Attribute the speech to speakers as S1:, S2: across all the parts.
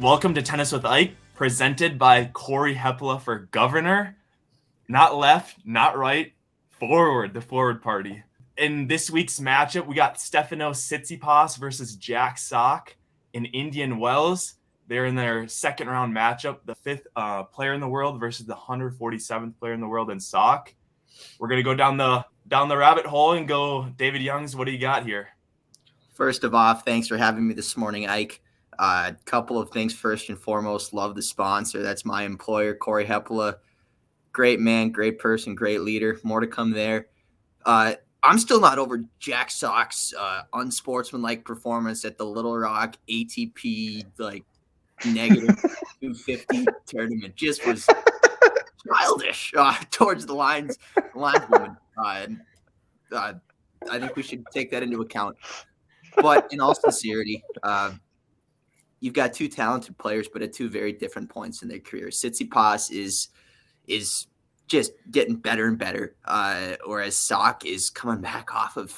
S1: Welcome to Tennis with Ike, presented by Corey Hepla for governor. Not left, not right, forward, the forward party. In this week's matchup, we got Stefano Tsitsipas versus Jack Sock in Indian Wells. They're in their second round matchup, the fifth player in the world versus the 147th player in the world in Sock. We're going to go down the rabbit hole and go, David Youngs, what do you got here?
S2: First of all, thanks for having me this morning, Ike. A couple of things. First and foremost, love the sponsor. That's my employer, Corey Hepla. Great man, great person, great leader. More to come there. I'm still not over Jack Sock's unsportsmanlike performance at the Little Rock ATP negative 250 tournament. Just was childish towards the lineswoman. I think we should take that into account. But in all sincerity, you've got two talented players, but at two very different points in their career. Tsitsipas is just getting better and better, whereas Sock is coming back off of,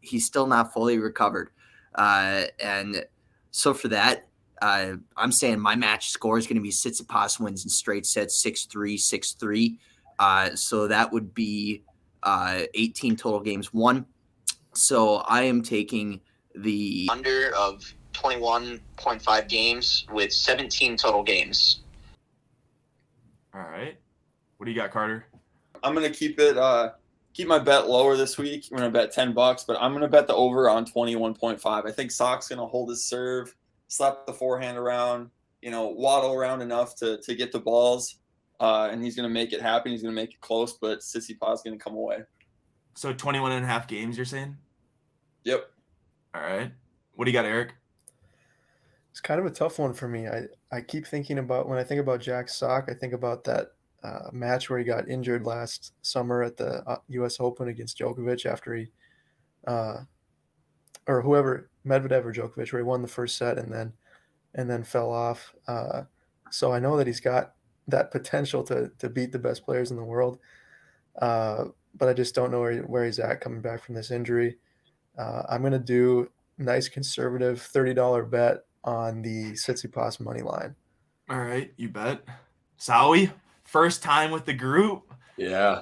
S2: he's still not fully recovered. And so for that, I'm saying my match score is going to be Tsitsipas wins in straight sets 6-3, 6-3. So that would be 18 total games won. So I am taking the under of 21.5 games with 17 total games.
S1: All right. What do you got, Carter?
S3: I'm going to keep my bet lower this week. I'm going to bet $10, but I'm going to bet the over on 21.5. I think Sock's going to hold his serve, slap the forehand around, waddle around enough to get the balls, and he's going to make it happen. He's going to make it close, but Tsitsipas is going to come away.
S1: So 21 and a half games, you're saying?
S3: Yep.
S1: All right. What do you got, Eric?
S4: It's kind of a tough one for me. I keep thinking about, when I think about Jack Sock, I think about that match where he got injured last summer at the U.S. Open against Djokovic after he, or whoever, Medvedev or Djokovic, where he won the first set and then fell off. So I know that he's got that potential to beat the best players in the world, but I just don't know where he's at coming back from this injury. I'm going to do a nice conservative $30 bet on the Tsitsipas money line.
S1: All right, you bet. Sowie, first time with the group.
S5: Yeah.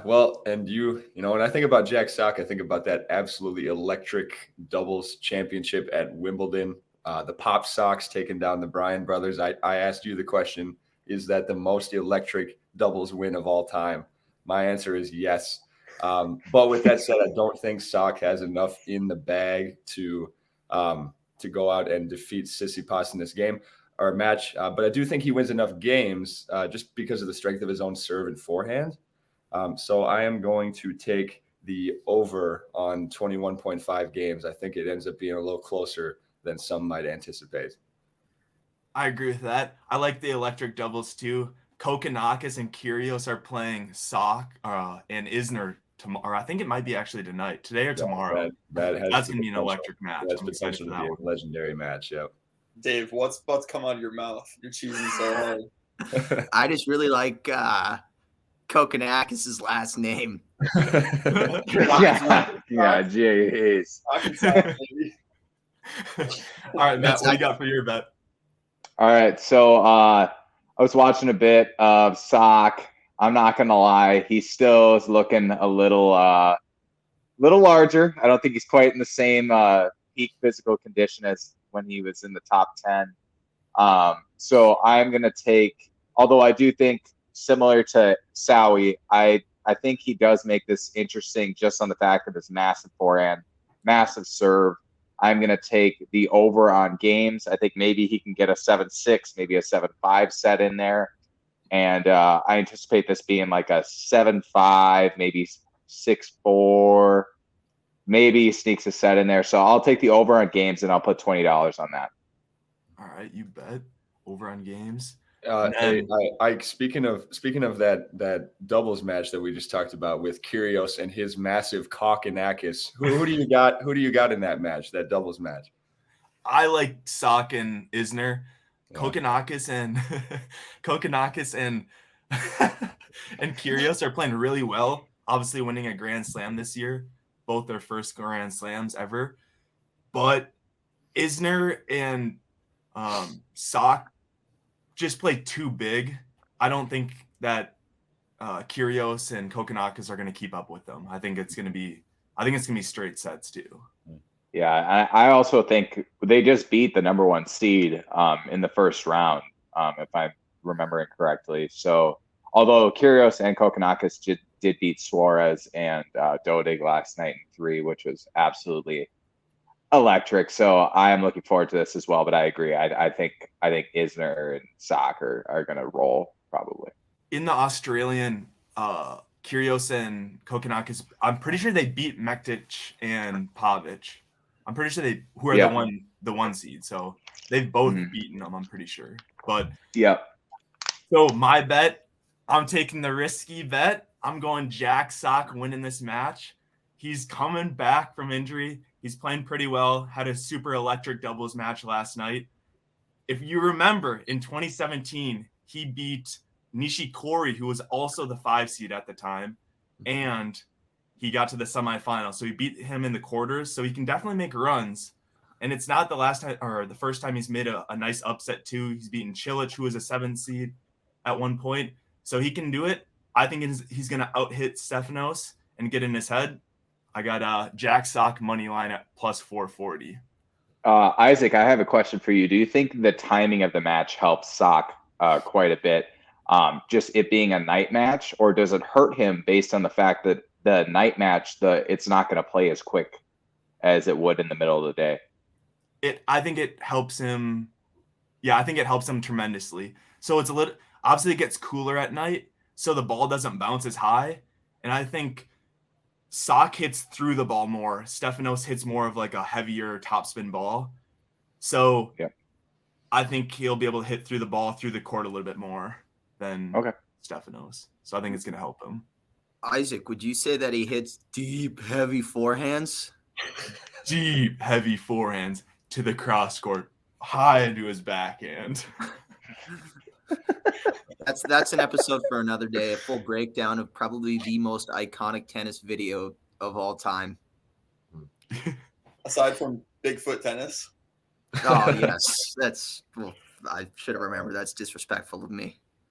S5: Well, and when I think about Jack Sock, I think about that absolutely electric doubles championship at Wimbledon. The Pop Sox taking down the Bryan brothers. I asked you the question, is that the most electric doubles win of all time? My answer is yes. But with that said, I don't think Sock has enough in the bag to go out and defeat Tsitsipas in this game or match. But I do think he wins enough games just because of the strength of his own serve and forehand. So I am going to take the over on 21.5 games. I think it ends up being a little closer than some might anticipate.
S1: I agree with that. I like the electric doubles too. Kokkinakis and Kyrgios are playing Sock and Isner tomorrow. I think it might be actually tonight, today or tomorrow.
S5: That's
S1: going to be an electric match.
S5: That's potentially to be a legendary match. Yep.
S3: Dave, what's about to come out of your mouth? You're cheesing so hard.
S2: I just really like Kokkinakis' last name.
S6: Yeah, geez.
S1: All right, Matt, what do you got for your bet?
S6: All right, so I was watching a bit of Sock. I'm not gonna lie, he still is looking a little larger. I don't think he's quite in the same peak physical condition as when he was in the top 10. So I'm gonna take, although I do think similar to Sowie, I think he does make this interesting just on the fact of his massive forehand, massive serve. I'm going to take the over on games. I think maybe he can get a 7-6, maybe a 7-5 set in there. And I anticipate this being like a 7-5, maybe 6-4, maybe he sneaks a set in there. So I'll take the over on games and I'll put $20 on that.
S1: All right, you bet. Over on games.
S5: Speaking of that doubles match that we just talked about with Kyrgios and his massive Kokkinakis, who do you got? Who do you got in that match? That doubles match?
S1: I like Sock and Isner.
S5: Yeah.
S1: Kokkinakis and and Kyrgios are playing really well. Obviously, winning a Grand Slam this year, both their first Grand Slams ever. But Isner and Sock just play too big. I don't think that Kyrgios and Kokkinakis are going to keep up with them. I think it's going to be straight sets too.
S6: Yeah, I also think they just beat the number 1 seed in the first round, if I'm remembering correctly. So although Kyrgios and Kokkinakis did beat Suarez and Dodig last night in 3, which was absolutely electric. So I am looking forward to this as well. But I agree. I think Isner and Sock are going to roll probably.
S1: In the Australian, Kyrgios and Kokkinakis, I'm pretty sure they beat Mektic and Pavic. I'm pretty sure who are the one seed. So they've both beaten them, I'm pretty sure. But so my bet, I'm taking the risky bet. I'm going Jack Sock winning this match. He's coming back from injury. He's playing pretty well. Had a super electric doubles match last night. If you remember, in 2017, he beat Nishikori, who was also the 5 seed at the time, and he got to the semifinal. So he beat him in the quarters. So he can definitely make runs. And it's not the last time or the first time he's made a nice upset too. He's beaten Cilic, who was a 7 seed at one point. So he can do it. I think he's going to out-hit Stefanos and get in his head. I got Jack Sock money line at plus 440.
S6: Isaac, I have a question for you. Do you think the timing of the match helps Sock quite a bit? Just it being a night match, or does it hurt him based on the fact that the night match, it's not going to play as quick as it would in the middle of the day?
S1: I think it helps him. Yeah, I think it helps him tremendously. So it's obviously it gets cooler at night, so the ball doesn't bounce as high. And I think Sock hits through the ball more. Stefanos hits more of like a heavier topspin ball. So I think he'll be able to hit through the ball through the court a little bit more than Stefanos. So I think it's going to help him.
S2: Isaac, would you say that he hits deep, heavy forehands?
S1: Deep, heavy forehands to the cross court, high into his backhand.
S2: That's an episode for another day. A full breakdown of probably the most iconic tennis video of all time.
S3: Aside from Bigfoot tennis.
S2: Oh yes, I should have remembered. That's disrespectful of me.